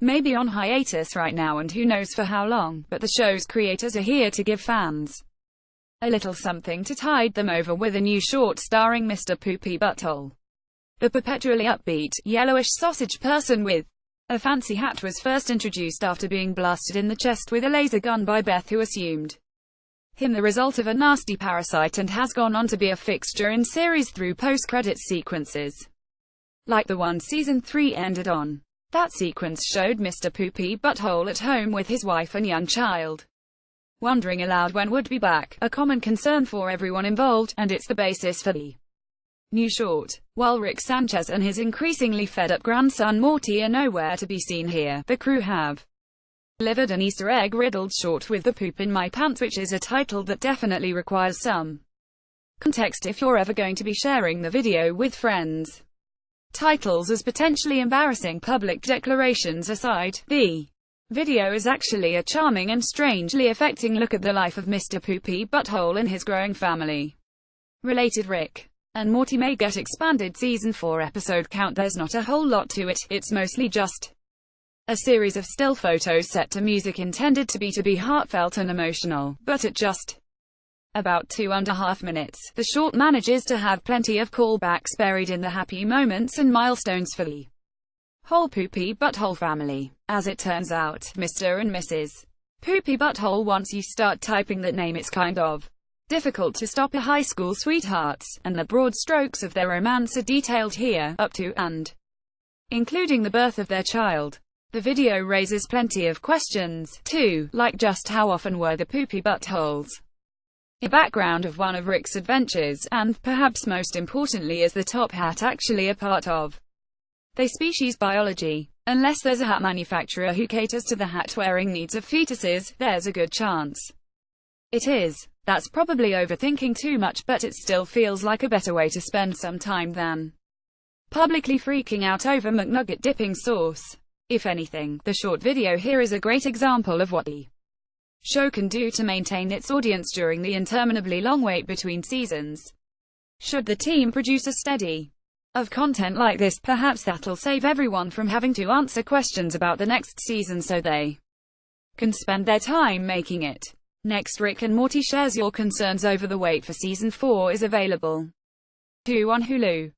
may be on hiatus right now and who knows for how long, but the show's creators are here to give fans a little something to tide them over with a new short starring Mr. Poopy Butthole. The perpetually upbeat, yellowish sausage person with a fancy hat was first introduced after being blasted in the chest with a laser gun by Beth, who assumed him the result of a nasty parasite, and has gone on to be a fixture in series through post-credits sequences, like the one Season 3 ended on. That sequence showed Mr. Poopy Butthole at home with his wife and young child, wondering aloud when would be back, a common concern for everyone involved, and it's the basis for the new short. While Rick Sanchez and his increasingly fed-up grandson Morty are nowhere to be seen here, the crew have delivered an Easter egg-riddled short with "The Poop in My Pants," which is a title that definitely requires some context if you're ever going to be sharing the video with friends. Titles as potentially embarrassing public declarations aside, the video is actually a charming and strangely affecting look at the life of Mr. Poopy Butthole and his growing family. Related Rick and Morty may get expanded Season 4 episode count. There's not a whole lot to it, it's mostly just a series of still photos set to music intended to be heartfelt and emotional, but at just about 2.5 minutes, the short manages to have plenty of callbacks buried in the happy moments and milestones for the whole Poopy Butthole family. As it turns out, Mr. and Mrs. Poopy Butthole, once you start typing that name, it's kind of difficult to stop. A high school sweethearts, and the broad strokes of their romance are detailed here, up to and including the birth of their child. The video raises plenty of questions, too, like just how often were the Poopy Buttholes a background of one of Rick's adventures, and, perhaps most importantly, is the top hat actually a part of the species biology? Unless there's a hat manufacturer who caters to the hat-wearing needs of fetuses, there's a good chance it is. That's probably overthinking too much, but it still feels like a better way to spend some time than publicly freaking out over McNugget dipping sauce. If anything, the short video here is a great example of what the show can do to maintain its audience during the interminably long wait between seasons. Should the team produce a steady of content like this, perhaps that'll save everyone from having to answer questions about the next season so they can spend their time making it. Next, Rick and Morty shares your concerns over the wait for Season 4 is available 2 on Hulu.